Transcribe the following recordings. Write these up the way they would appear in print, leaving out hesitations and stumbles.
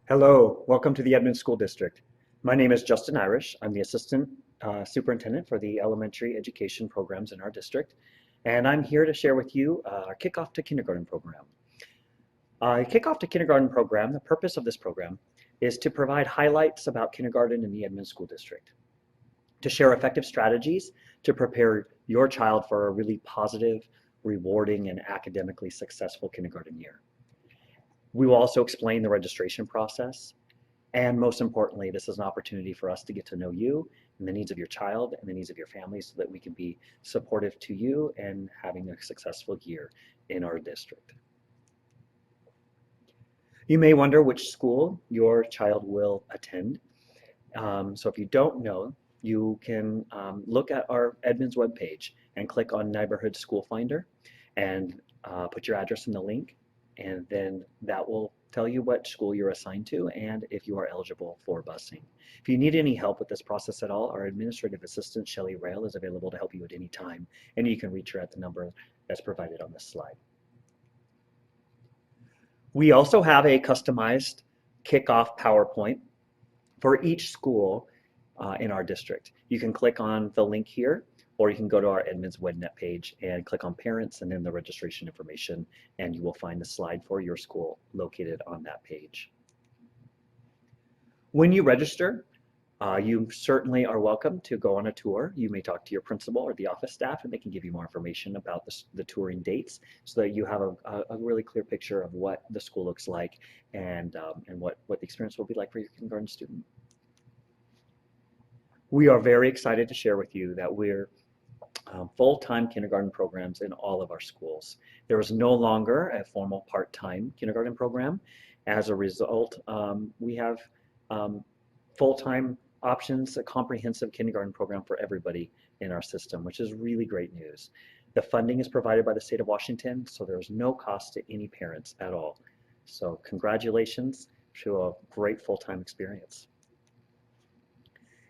Hello, welcome to the Edmonds School District. My name is Justin Irish. I'm the Assistant Superintendent for the elementary education programs in our district, and I'm here to share with you our Kickoff to Kindergarten program. Kickoff to Kindergarten program, the purpose of this program is to provide highlights about kindergarten in the Edmonds School District, to share effective strategies to prepare your child for a really positive, rewarding, and academically successful kindergarten year. We will also explain the registration process. And most importantly, this is an opportunity for us to get to know you and the needs of your child and the needs of your family so that we can be supportive to you and having a successful year in our district. You may wonder which school your child will attend. So if you don't know, you can look at our Edmonds webpage and click on Neighborhood School Finder and put your address in the link, and then that will tell you what school you're assigned to and if you are eligible for busing. If you need any help with this process at all, our administrative assistant, Shelley Rail, is available to help you at any time, and you can reach her at the number that's provided on this slide. We also have a customized kickoff PowerPoint for each school in our district. You can click on the link here, or you can go to our Edmonds WebNet page and click on Parents and then the registration information, and you will find the slide for your school located on that page. When you register, you certainly are welcome to go on a tour. You may talk to your principal or the office staff, and they can give you more information about the touring dates so that you have a really clear picture of what the school looks like and what the experience will be like for your kindergarten student. We are very excited to share with you that we're full-time kindergarten programs in all of our schools. There is no longer a formal part-time kindergarten program. As a result, we have full-time options, a comprehensive kindergarten program for everybody in our system, which is really great news. The funding is provided by the state of Washington, so there's no cost to any parents at all. So congratulations to a great full-time experience.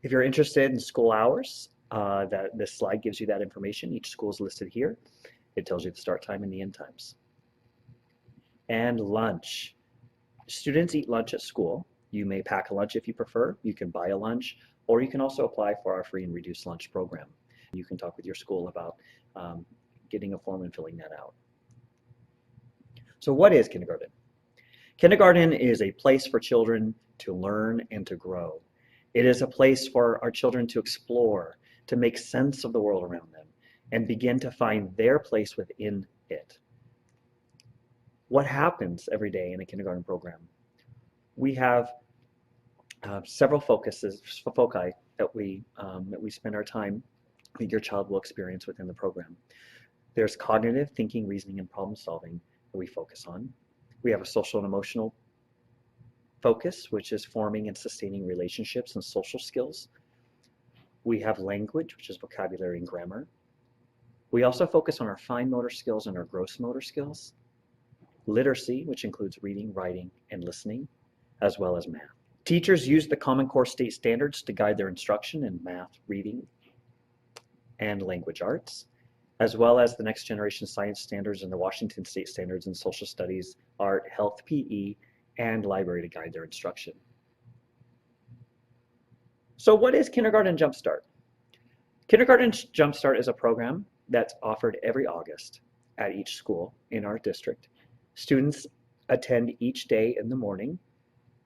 If you're interested in school hours, this slide gives you that information. Each school is listed here. It tells you the start time and the end times. And lunch. Students eat lunch at school. You may pack a lunch if you prefer. You can buy a lunch, or you can also apply for our free and reduced lunch program. You can talk with your school about getting a form and filling that out. So what is kindergarten? Kindergarten is a place for children to learn and to grow. It is a place for our children to explore, to make sense of the world around them, and begin to find their place within it. What happens every day in a kindergarten program? We have several foci that we spend our time that your child will experience within the program. There's cognitive thinking, reasoning, and problem solving that we focus on. We have a social and emotional focus, which is forming and sustaining relationships and social skills. We have language, which is vocabulary and grammar. We also focus on our fine motor skills and our gross motor skills. Literacy, which includes reading, writing, and listening, as well as math. Teachers use the Common Core state standards to guide their instruction in math, reading, and language arts, as well as the next generation science standards and the Washington state standards in social studies, art, health, PE, and library to guide their instruction. So what is Kindergarten Jumpstart? Kindergarten Jumpstart is a program that's offered every August at each school in our district. Students attend each day in the morning.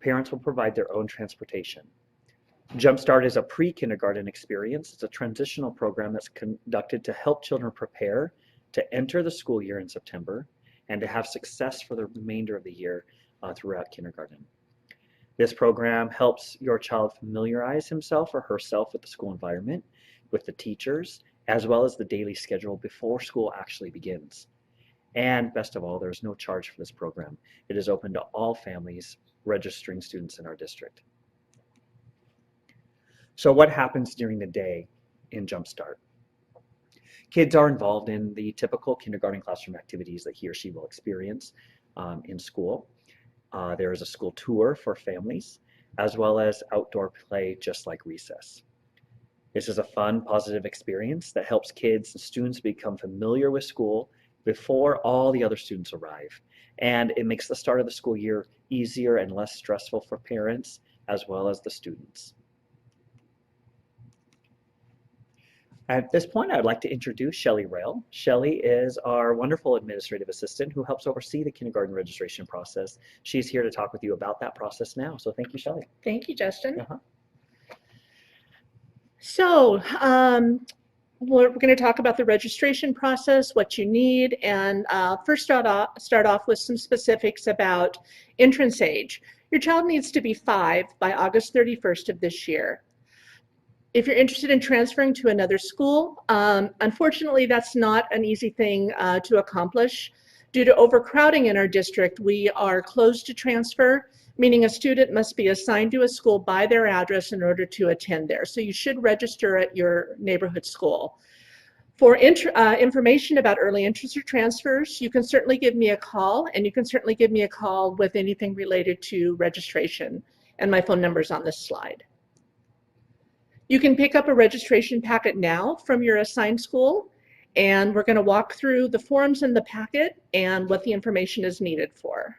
Parents will provide their own transportation. Jumpstart is a pre-kindergarten experience. It's a transitional program that's conducted to help children prepare to enter the school year in September and to have success for the remainder of the year throughout kindergarten. This program helps your child familiarize himself or herself with the school environment, with the teachers, as well as the daily schedule before school actually begins. And best of all, there's no charge for this program. It is open to all families registering students in our district. So what happens during the day in Jumpstart? Kids are involved in the typical kindergarten classroom activities that he or she will experience in school. There is a school tour for families, as well as outdoor play just like recess. This is a fun, positive experience that helps kids and students become familiar with school before all the other students arrive. And it makes the start of the school year easier and less stressful for parents as well as the students. At this point, I'd like to introduce Shelley Rail. Shelley is our wonderful administrative assistant who helps oversee the kindergarten registration process. She's here to talk with you about that process now. So thank you, Shelley. Thank you, Justin. Uh-huh. So we're going to talk about the registration process, what you need, and first start off with some specifics about entrance age. Your child needs to be 5 by August 31st of this year. If you're interested in transferring to another school, unfortunately, that's not an easy thing to accomplish. Due to overcrowding in our district, we are closed to transfer, meaning a student must be assigned to a school by their address in order to attend there. So you should register at your neighborhood school. For information about early entrance or transfers, you can certainly give me a call, and you can certainly give me a call with anything related to registration, and my phone number is on this slide. You can pick up a registration packet now from your assigned school, and we're going to walk through the forms in the packet and what the information is needed for.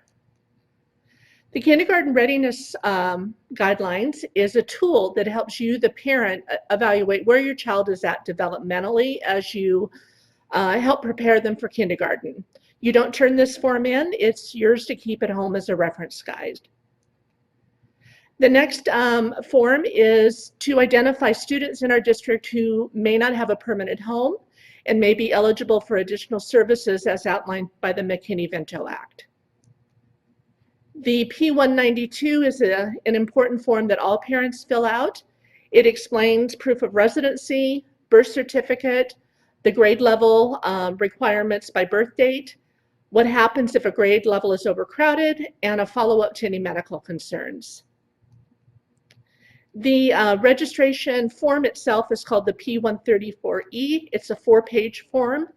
The Kindergarten Readiness Guidelines is a tool that helps you, the parent, evaluate where your child is at developmentally as you help prepare them for kindergarten. You don't turn this form in, it's yours to keep at home as a reference guide. The next form is to identify students in our district who may not have a permanent home and may be eligible for additional services as outlined by the McKinney-Vento Act. The P-192 is an important form that all parents fill out. It explains proof of residency, birth certificate, the grade level requirements by birth date, what happens if a grade level is overcrowded, and a follow-up to any medical concerns. The registration form itself is called the P-134E. It's a 4-page form.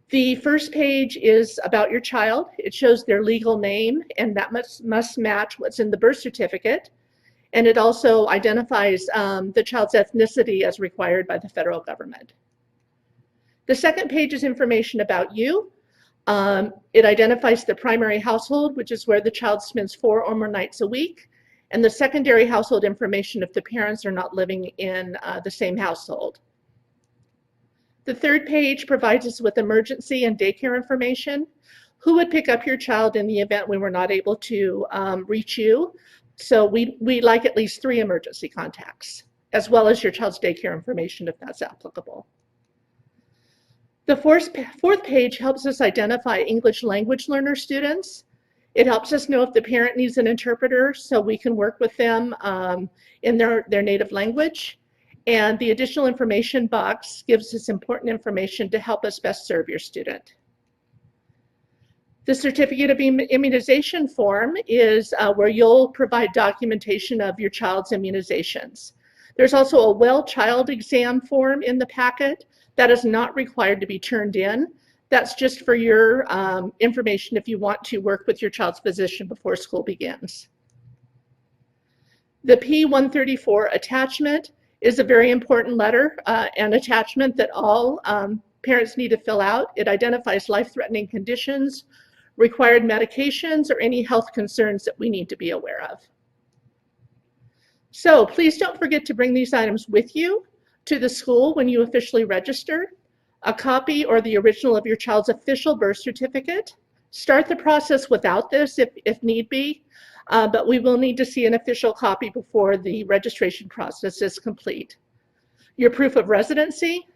The first page is about your child. It shows their legal name, and that must match what's in the birth certificate. And it also identifies the child's ethnicity as required by the federal government. The second page is information about you. It identifies the primary household, which is where the child spends 4 or more nights a week, and the secondary household information if the parents are not living in the same household. The third page provides us with emergency and daycare information. Who would pick up your child in the event we were not able to reach you? So we like at least 3 emergency contacts, as well as your child's daycare information if that's applicable. The fourth page helps us identify English language learner students. It helps us know if the parent needs an interpreter so we can work with them in their native language. And the additional information box gives us important information to help us best serve your student. The certificate of immunization form is where you'll provide documentation of your child's immunizations. There's also a well child exam form in the packet that is not required to be turned in. That's just for your information if you want to work with your child's physician before school begins. The P-134 attachment is a very important letter and attachment that all parents need to fill out. It identifies life-threatening conditions, required medications, or any health concerns that we need to be aware of. So please don't forget to bring these items with you to the school when you officially register. A copy or the original of your child's official birth certificate. Start the process without this if need be, but we will need to see an official copy before the registration process is complete. Your proof of residency.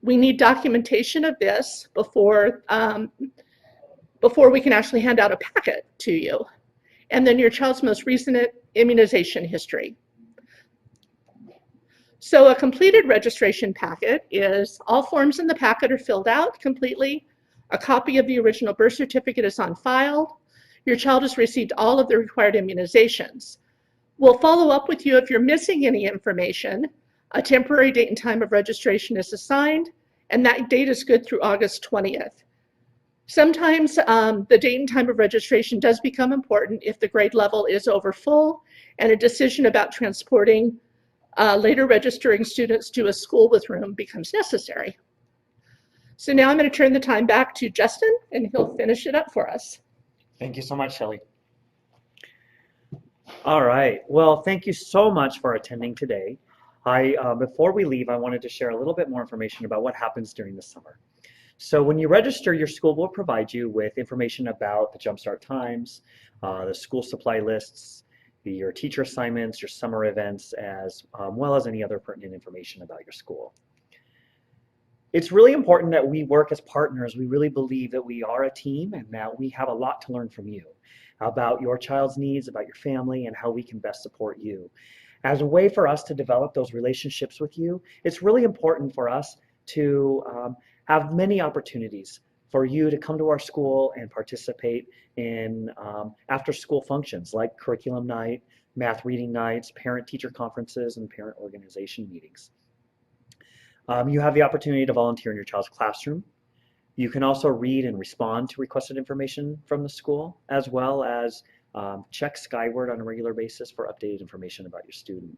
We need documentation of this before we can actually hand out a packet to you. And then your child's most recent immunization history. So a completed registration packet is all forms in the packet are filled out completely. A copy of the original birth certificate is on file. Your child has received all of the required immunizations. We'll follow up with you if you're missing any information. A temporary date and time of registration is assigned, and that date is good through August 20th. Sometimes the date and time of registration does become important if the grade level is over full and a decision about transporting later registering students to a school with room becomes necessary. So now I'm going to turn the time back to Justin, and he'll finish it up for us. Thank you so much, Shelley. All right. Well, thank you so much for attending today. Before we leave, I wanted to share a little bit more information about what happens during the summer. So when you register, your school will provide you with information about the Jumpstart times, the school supply lists, your teacher assignments, your summer events, as well as any other pertinent information about your school. It's really important that we work as partners. We really believe that we are a team and that we have a lot to learn from you about your child's needs, about your family, and how we can best support you. As a way for us to develop those relationships with you, it's really important for us to have many opportunities for you to come to our school and participate in after school functions like curriculum night, math reading nights, parent teacher conferences, and parent organization meetings. You have the opportunity to volunteer in your child's classroom. You can also read and respond to requested information from the school, as well as check Skyward on a regular basis for updated information about your student.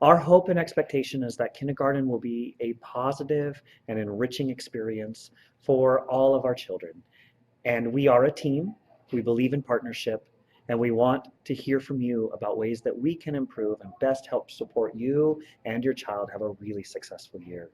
Our hope and expectation is that kindergarten will be a positive and enriching experience for all of our children. And we are a team, we believe in partnership, and we want to hear from you about ways that we can improve and best help support you and your child have a really successful year.